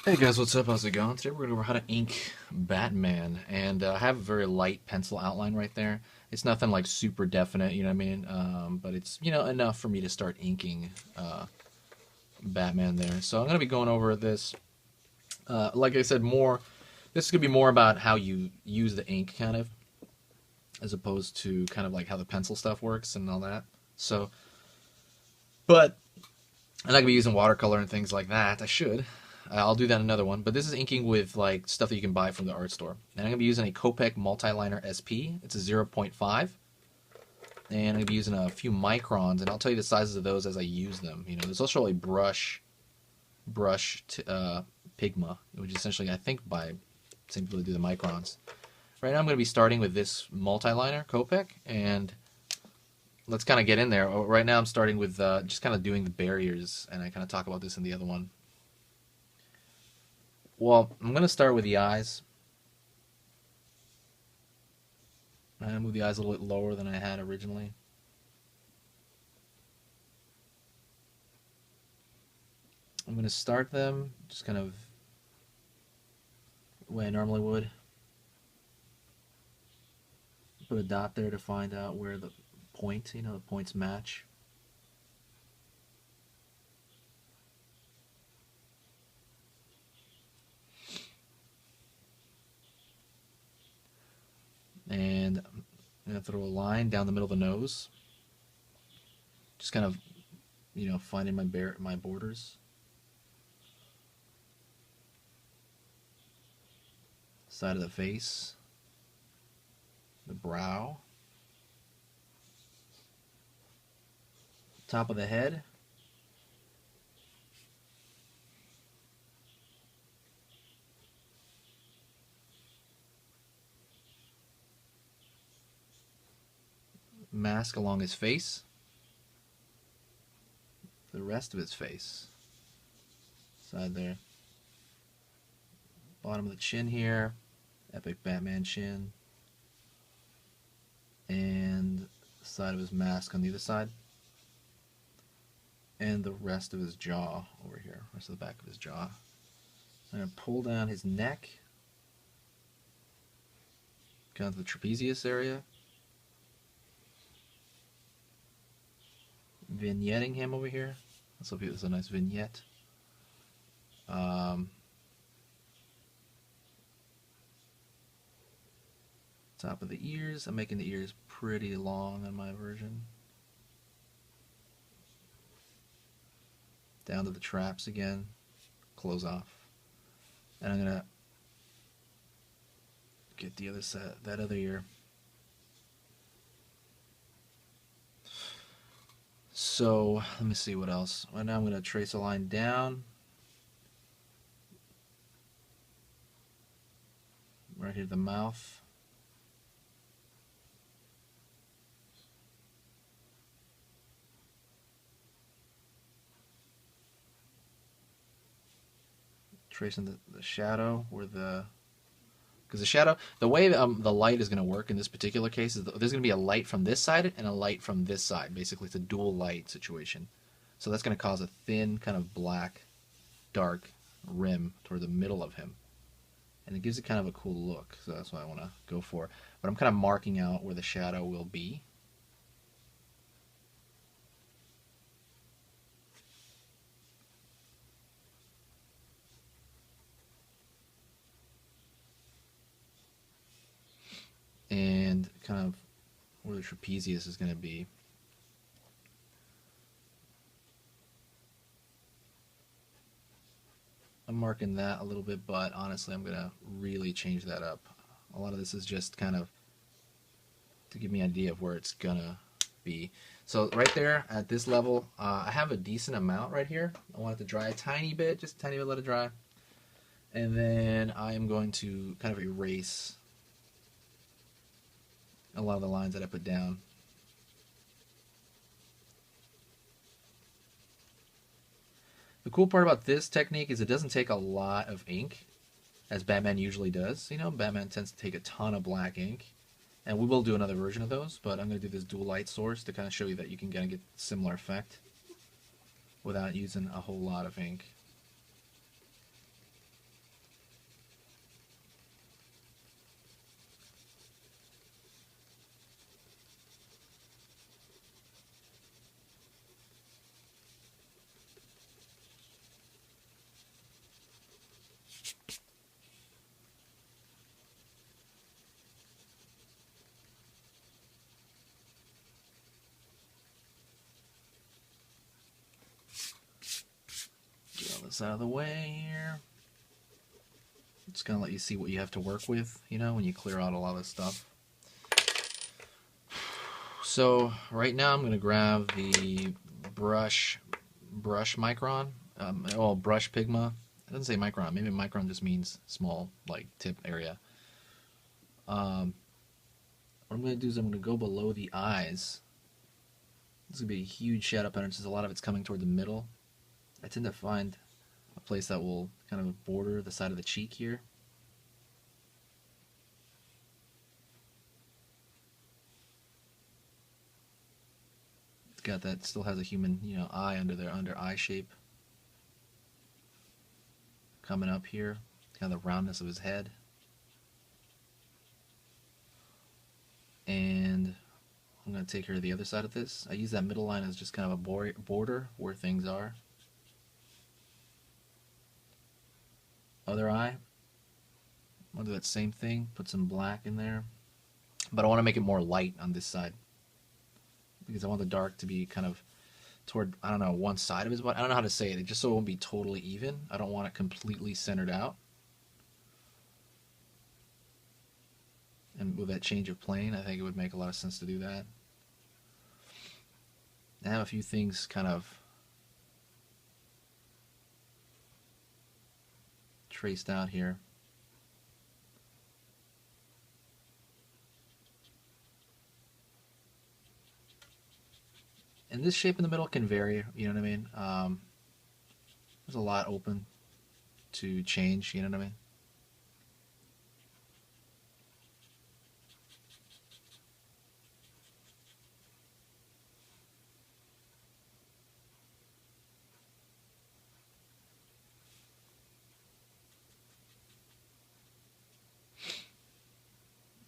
Hey guys, what's up? How's it going? Today we're going to go over how to ink Batman, and I have a very light pencil outline right there. It's nothing like super definite, you know what I mean? But it's enough for me to start inking Batman there. So I'm going to be going over this. Like I said, more. This is going to be more about how you use the ink, kind of, as opposed to kind of like how the pencil stuff works and all that. So, but I'm not gonna be using watercolor and things like that. I should. I'll do that in another one. But this is inking with like stuff that you can buy from the art store. And I'm gonna be using a Copic multiliner SP. It's a 0.5, and I'm gonna be using a few microns. And I'll tell you the sizes of those as I use them. You know, there's also a brush Pigma, which essentially I think by same people that do the microns. Right now I'm gonna be starting with this multiliner Copic, and let's kind of get in there. Right now I'm starting with just kind of doing the barriers, and I kind of talk about this in the other one. Well, I'm going to start with the eyes. I'm going to move the eyes a little bit lower than I had originally. I'm going to start them just kind of the way I normally would. Put a dot there to find out where the point, the points match. And I'm going to throw a line down the middle of the nose. Just kind of, finding my borders. Side of the face. The brow. Top of the head. Mask along his face. The rest of his face. Side there. Bottom of the chin here. Epic Batman chin. And the side of his mask on the other side. And the rest of his jaw over here. Rest of the back of his jaw. I'm going to pull down his neck. Down to the trapezius area. Vignetting him over here. Let's hope it's a nice vignette. Top of the ears. I'm making the ears pretty long on my version. Down to the traps again. Close off. And I'm gonna get the other side, that other ear. So let me see what else. Right now I'm going to trace a line down. Right here, the mouth. Tracing the shadow where because the shadow, the way the light is going to work in this particular case is there's going to be a light from this side and a light from this side. Basically, it's a dual light situation. So that's going to cause a thin, kind of black, dark rim toward the middle of him. And it gives it kind of a cool look. So that's what I want to go for. But I'm kind of marking out where the shadow will be. And kind of where the trapezius is going to be. I'm marking that a little bit, but honestly I'm going to really change that up. A lot of this is just kind of to give me an idea of where it's going to be. So right there at this level, I have a decent amount right here. I want it to dry a tiny bit, just a tiny bit, let it dry. And then I am going to kind of erase a lot of the lines that I put down. The cool part about this technique is it doesn't take a lot of ink, as Batman usually does. Batman tends to take a ton of black ink, and we will do another version of those, but I'm going to do this dual light source to kind of show you that you can kind of get a similar effect without using a whole lot of ink. this out of the way here. Just gonna let you see what you have to work with, you know, when you clear out a lot of this stuff. So right now I'm gonna grab the brush micron, brush Pigma. It doesn't say micron. Maybe micron just means small, like tip area. What I'm gonna do is I'm gonna go below the eyes. This is gonna be a huge shadow pattern since a lot of it's coming toward the middle. I tend to find a place that will kind of border the side of the cheek here. It's got that, still has a human, you know, eye under there, under eye shape. Coming up here, kind of the roundness of his head. And I'm going to take care of the other side of this. I use that middle line as just kind of a border where things are. Other eye. I'll do that same thing, put some black in there. But I want to make it more light on this side, because I want the dark to be kind of toward, I don't know, one side of his body. I don't know how to say it, just so it won't be totally even. I don't want it completely centered out. And with that change of plane, I think it would make a lot of sense to do that. I have a few things kind of traced out here. And this shape in the middle can vary, you know what I mean? There's a lot open to change, you know what I mean?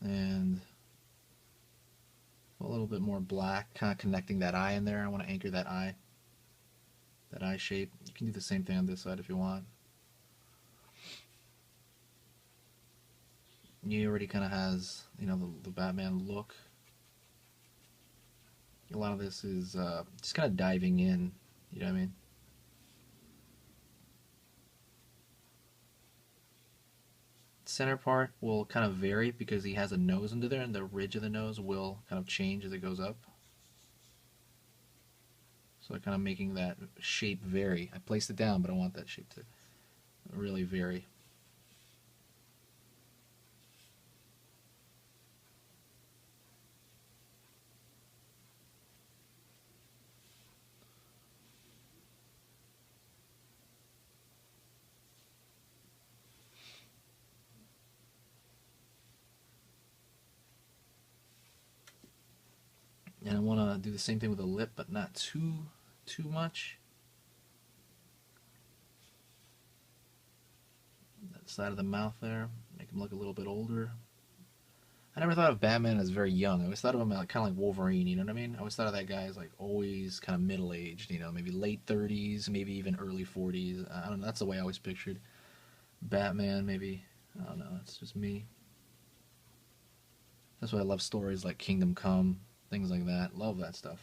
And a little bit more black, kind of connecting that eye in there. I want to anchor that eye shape. You can do the same thing on this side if you want. He already kind of has, you know, the Batman look. A lot of this is just kind of diving in, you know what I mean? Center part will kind of vary because he has a nose under there, and the ridge of the nose will kind of change as it goes up. So kind of making that shape vary. I placed it down, but I want that shape to really vary. And I want to do the same thing with the lip, but not too much. That side of the mouth there, make him look a little bit older. I never thought of Batman as very young. I always thought of him kind of like Wolverine, you know what I mean? I always thought of that guy as like always kind of middle-aged, you know, maybe late 30s, maybe even early 40s. I don't know, that's the way I always pictured Batman, maybe. I don't know, it's just me. That's why I love stories like Kingdom Come, things like that. Love that stuff.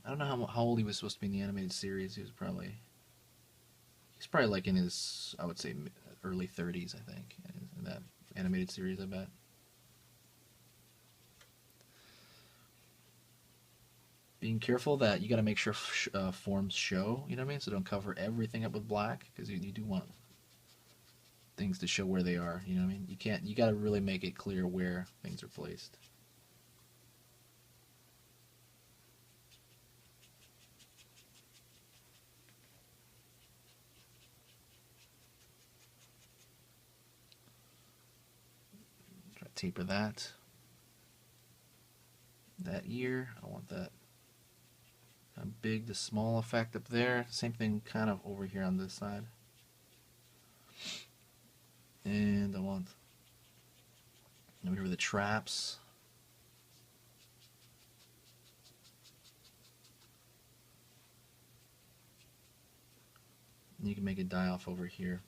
I don't know how old he was supposed to be in the animated series. He's probably like in his, I would say, early 30s, I think, in that animated series, I bet. Being careful that you got to make sure forms show, you know what I mean? So don't cover everything up with black, because you do want things to show where they are, you know what I mean? You got to really make it clear where things are placed. Try to taper that ear. I want that kind of big to small effect up there. Same thing kind of over here on this side. And I want over here with the traps. And you can make it die off over here.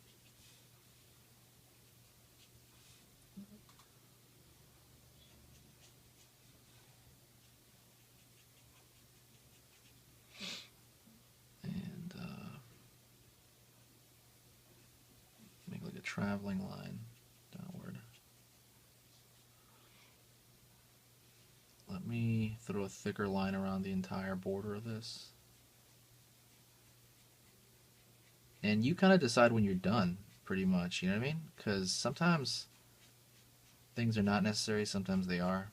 traveling line downward. Let me throw a thicker line around the entire border of this. And you kind of decide when you're done, pretty much, you know what I mean? Because sometimes things are not necessary, sometimes they are.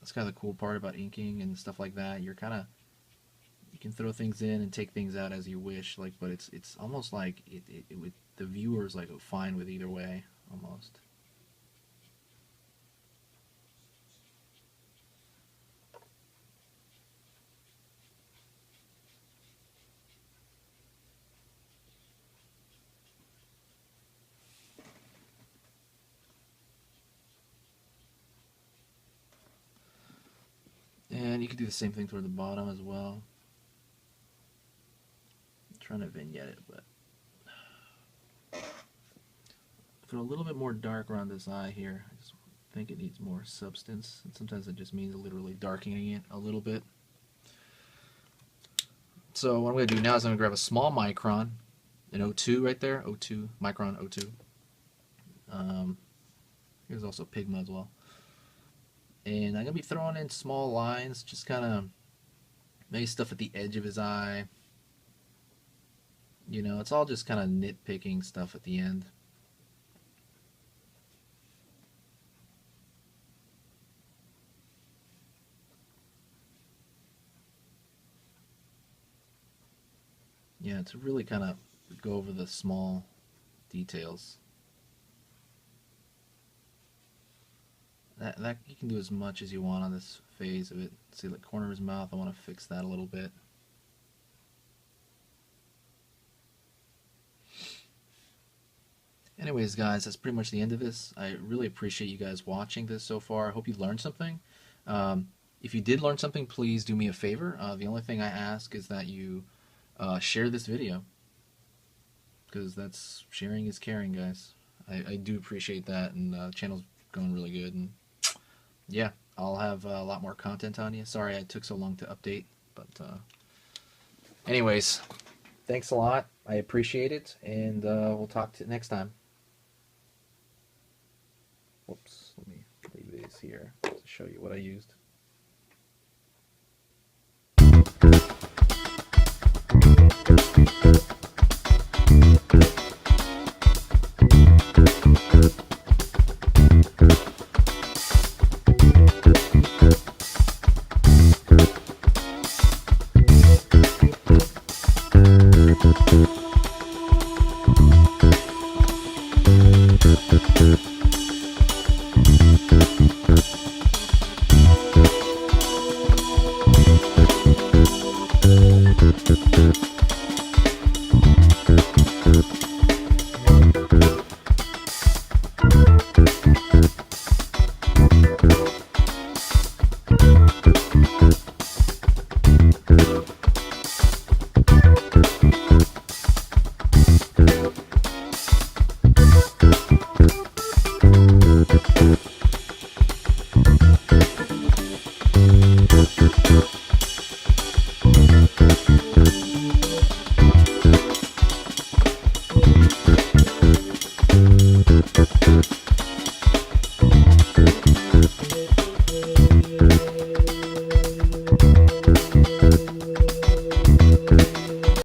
That's kind of the cool part about inking and stuff like that. You can throw things in and take things out as you wish, like, but it's almost like the viewer's like fine with either way, almost. And you can do the same thing toward the bottom as well. I'm trying to vignette it, but go a little bit more dark around this eye here. I just think it needs more substance, and sometimes it just means literally darkening it a little bit. So what I'm going to do now is I'm going to grab a small micron, an 02 right there, 02, micron 02. Here's also Pigma as well. And I'm going to be throwing in small lines, just kind of maybe stuff at the edge of his eye. You know, it's all just kind of nitpicking stuff at the end. Yeah, to really kind of go over the small details. That you can do as much as you want on this phase of it. See the corner of his mouth, I want to fix that a little bit. Anyways, guys, that's pretty much the end of this. I really appreciate you guys watching this so far. I hope you learned something. If you did learn something, please do me a favor. The only thing I ask is that you share this video, because that's sharing is caring, guys. I do appreciate that, and the channel's going really good. And yeah, I'll have a lot more content on you. Sorry it took so long to update, but anyways, thanks a lot. I appreciate it, and we'll talk to you next time. Whoops, let me leave this here to show you what I used.